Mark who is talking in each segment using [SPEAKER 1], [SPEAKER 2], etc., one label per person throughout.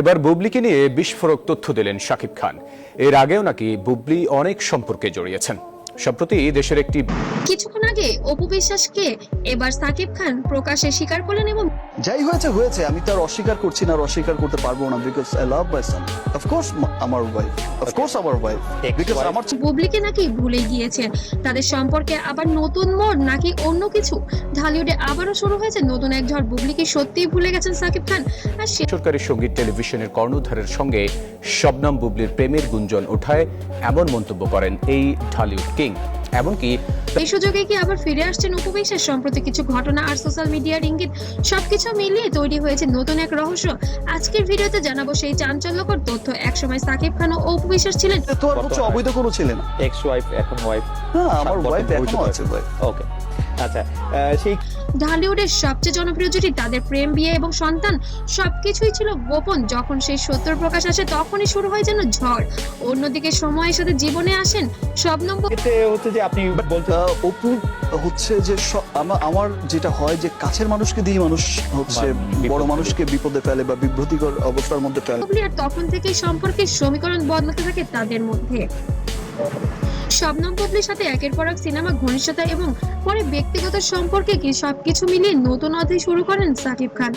[SPEAKER 1] এবার বুবলিকে নিয়ে বিস্ফোরক তথ্য দিলেন শাকিব খান। এর আগেও নাকি বুবলি অনেক সম্পর্কে জড়িয়েছেন। সম্প্রতি দেশের একটি
[SPEAKER 2] কিছুক্ষণ আগে অপু বিশ্বাসকে এবার সাকিব খান প্রকাশ্যে স্বীকার করলেন এবং
[SPEAKER 3] যাই হয়েছে হয়েছে, আমি তার অস্বীকার করছি না আর অস্বীকার করতে পারবো না, because I love my Son, of course আমার ওয়াইফ, অফকোর্স আমার ওয়াইফ, বিকজ আমার
[SPEAKER 2] বুবলিকে নাকি ভুলে গিয়েছেন। তাদের সম্পর্কে আবার নতুন মোড় নাকি অন্য কিছু? ঢালিউডে আবারও শুরু হয়েছে নতুন এক ঝড়। বুবলিকে সত্যিই ভুলে গেছেন সাকিব খান। আর
[SPEAKER 1] সরকারি সঙ্গীত টেলিভিশনের কর্ণধারের সঙ্গে শবনম বুবলির প্রেমের গুঞ্জন ওঠায় এমন মন্তব্য করেন এই ঢালিউড কিং। এমনকি
[SPEAKER 2] এই সুযোগে কি আবার ফিরে আসছেন অপু বিশ্বাস? সম্প্রতি কিছু ঘটনা আর সোশ্যাল মিডিয়ার ইঙ্গিত সবকিছু মিলিয়ে তৈরি হয়েছে নতুন এক রহস্য। আজকের ভিডিওতে জানাবো সেই চাঞ্চল্যকর তথ্য। একসময় সাকিব খান ও অপু বিশ্বাস ছিলেন
[SPEAKER 3] তো আর হচ্ছে অবৈধ কোনো ছেলে না।
[SPEAKER 4] এক্স ওয়াইফ এখন ওয়াইফ।
[SPEAKER 3] হ্যাঁ, আমার ওয়াইফ এখনো আছে ভাই।
[SPEAKER 4] ওকে, আচ্ছা, সেই
[SPEAKER 2] ঢালিউডের সবচেয়ে জনপ্রিয় জুটি, তাদের প্রেম, বিয়ে এবং সন্তান সবকিছুই ছিল গোপন। যখন সেই সত্যর প্রকাশ আসে তখনই শুরু হয় যেন ঝড়। অন্যদিকে সময়ের সাথে জীবনে আসেন শবনম।
[SPEAKER 4] এতে হচ্ছে যে আপনি বলতে
[SPEAKER 3] অপু হচ্ছে যে আমার যেটা হয় যে কাছের মানুষকে দিয়ে মানুষ হচ্ছে বড় মানুষকে বিপদে ফেলে বা বিভ্রান্তিকর অবস্থার মধ্যে ফেলে।
[SPEAKER 2] বুবলি আর তখন থেকেই সম্পর্কের সমীকরণ বদলাতে থাকে তাদের মধ্যে। শবনম বুবলির সাথে একের পর এক সিনেমা, ঘনিষ্ঠতা এবং পরে ব্যক্তিগত সম্পর্কে কি সবকিছু মিলিয়ে নতুন অধ্যায় শুরু করেন সাকিব খান।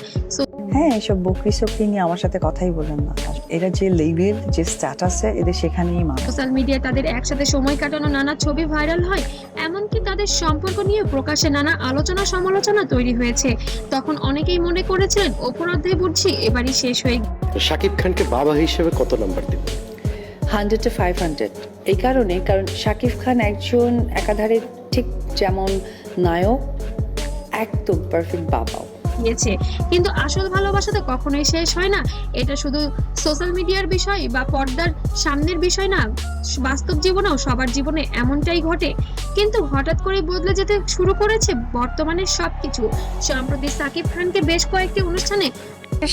[SPEAKER 5] হ্যাঁ, এসব বকরি সকরি নিয়ে আমার সাথে কথাই বলেন না। এরা যে লেভেল, যে স্ট্যাটাসে, এদের সেখানেই মানুষ।
[SPEAKER 2] সোশ্যাল মিডিয়ায় তাদের একসাথে সময় কাটানো নানা ছবি ভাইরাল হয়। এমনকি তাদের সম্পর্ক নিয়ে প্রকাশ্যে নানা আলোচনা সমালোচনা তৈরি হয়েছে। তখন অনেকেই মনে করেছিলেন অপর অধ্যায় বুঝছি এবারই শেষ হয়ে
[SPEAKER 6] তো শাকিব খানকে বাবা হিসেবে কত নাম্বার দিবেন?
[SPEAKER 5] 100 to 500। এই কারণ শাকিব খান একজন একাধারে ঠিক যেমন নায়ক, একদম পারফেক্ট বাবাও।
[SPEAKER 2] গিয়েছে। কিন্তু আসল ভালোবাসা তো কখনোই শেষ হয় না। এটা শুধু সোশ্যাল মিডিয়ার বিষয় বা পর্দার সামনের বিষয় না, বাস্তব জীবনেও সবার জীবনে এমনটাই ঘটে। কিন্তু হঠাৎ করে বদলে যেতে শুরু করেছে বর্তমানে সবকিছু। সম্প্রতি সাকিব খানকে বেশ কয়েকটি অনুষ্ঠানে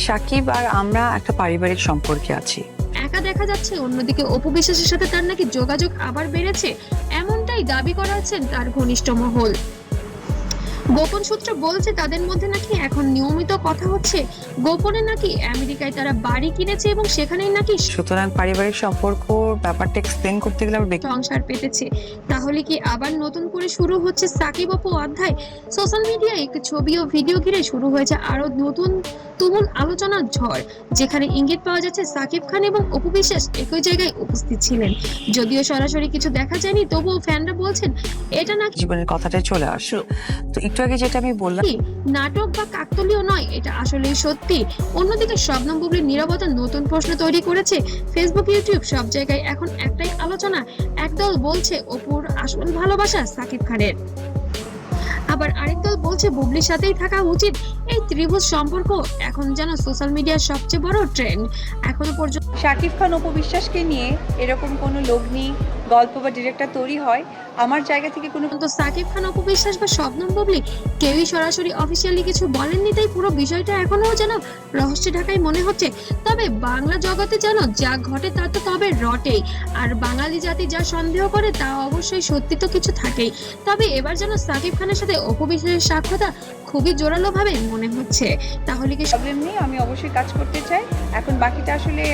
[SPEAKER 5] সাকিব আর আমরা একটা পারিবারিক সম্পর্কে আছি।
[SPEAKER 2] একা দেখা যাচ্ছে। অন্যদিকে অপু বিশ্বাসের সাথে তার নাকি যোগাযোগ আবার বেড়েছে, এমনটাই দাবি করাচ্ছেন তার ঘনিষ্ঠ মহল। গোপন সূত্র বলছে তাদের মধ্যে নাকি এখন নিয়মিত কথা হচ্ছে। গোপনে নাকি আমেরিকায় তারা বাড়ি কিনেছে এবং সেখানেই নাকি
[SPEAKER 5] সুতরাং পারিবারিক সম্পর্ক ব্যাপারটা এক্সপ্লেন করতে গেলে আবার
[SPEAKER 2] সংসার পেতেছে। তাহলে কি আবার নতুন করে শুরু হচ্ছে সাকিব অপু অধ্যায়? সোশ্যাল মিডিয়ায় একটি ছবি ও ভিডিও ঘিরে শুরু হয়েছে আরো নতুন তুমুল আলোচনার ঝড়, যেখানে ইঙ্গিত পাওয়া যাচ্ছে সাকিব খান এবং অপু বিশ্বাস একই জায়গায় উপস্থিত ছিলেন। যদিও সরাসরি কিছু দেখা যায়নি, তবুও ফ্যানরা বলছেন এটা নাকি
[SPEAKER 5] জীবনের কথাটাই চলে আসে। তো একটু আগে যেটা আমি বললাম,
[SPEAKER 2] নাটক বা কাকতালীয় নয়, এটা আসলেই সত্যি। অন্যদিকে শবনম বুবলির নীরবতা নতুন প্রশ্ন তৈরি করেছে। ফেসবুক, ইউটিউব সব জায়গায় এখন একটাই আলোচনা। একদল বলছে অপুর আসল ভালোবাসা সাকিব খানের, আবার আরেক দল বলছে বুবলির সাথেই থাকা উচিত। এই ত্রিভুজ সম্পর্ক এখন যেন সোশ্যাল মিডিয়ার সবচেয়ে বড় ট্রেন্ড এখনো পর্যন্ত।
[SPEAKER 7] শাকিব খান অপু বিশ্বাসকে নিয়ে এরকম কোনো লগ্নি গল্প বা ডিরেক্টর তৈরি হয়, আমার জায়গা থেকে কোনো
[SPEAKER 2] কিন্তু সাকিব খান, অপু বিশ্বাস বা শবনম বুবলি কেউই সরাসরি অফিসিয়ালি কিছু বলেননি, তাই পুরো বিষয়টা এখনো যেন রহস্যে ঢাকাই মনে হচ্ছে। তবে বাংলা জগতে যেন যা ঘটে তা তো তবে রটেই, আর বাঙালি জাতি যা সন্দেহ করে তা অবশ্যই সত্যি তো কিছু থাকেই। তবে এবার যেন সাকিব খানের সাথে অপু বিশ্বাসের সাক্ষ্যটা খুবই জোরালো ভাবে মনে হচ্ছে। তাহলে কি
[SPEAKER 7] প্রবলেম নেই, আমি অবশ্যই কাজ করতে চাই। এখন বাকিটা আসলে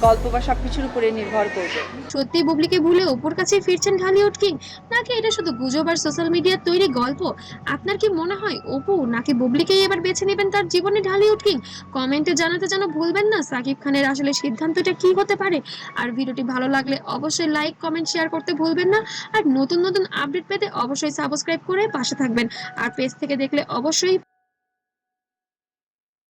[SPEAKER 7] গল্প বা সবকিছুর উপরে নির্ভর করবে।
[SPEAKER 2] সত্যি বুবলিকে ভুলে অপুর কাছে ফিরছেন ঢালিউড কিং, নাকি এটা শুধু গুজব আর সোশ্যাল মিডিয়ার তৈরি গল্প? আপনার কি মনে হয় অপু নাকি বুবলিকেই এবার বেছে নেবেন তার জীবনে ঢালিউড কিং? কমেন্টে জানাতে যেন ভুলবেন না সাকিব খানের আসলে সিদ্ধান্তটা কি হতে পারে। আর ভিডিওটি ভালো লাগলে অবশ্যই লাইক, কমেন্ট, শেয়ার করতে ভুলবেন না। আর নতুন নতুন আপডেট পেতে অবশ্যই সাবস্ক্রাইব করে পাশে থাকবেন। আর পেজ থেকে দেখলে অবশ্যই